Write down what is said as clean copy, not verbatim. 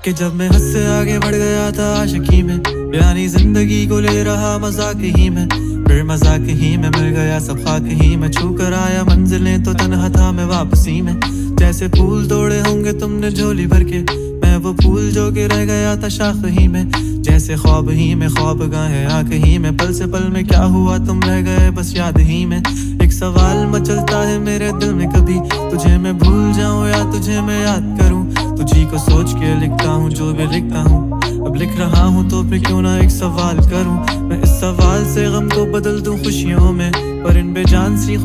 कि जब मैं हद से आगे बढ़ गया था आशिकी में, यानी जिंदगी को ले रहा मजाक ही में, फिर मजाक ही में मिल गया सब खाक ही में। छू कर आया मंजिलें तो तन्हा था मैं वापसी में। जैसे फूल तोड़े होंगे तुमने झोली भर के, मैं वो फूल जो के रह गया था शाख ही में। जैसे ख्वाब ही में ख्वाब गाहे आँख ही में, पल से पल में क्या हुआ तुम रह गए बस याद ही में। एक सवाल मचलता है मेरे दिल में, कभी तुझे मैं भूल जाऊं या तुझे मैं याद करूं। तुझी को सोच के लिखता हूँ जो भी लिखता हूँ, अब लिख रहा हूँ तो फिर क्यों ना एक सवाल करूं। मैं इस सवाल से गम को बदल दूं खुशियों में, पर इन बेजान सी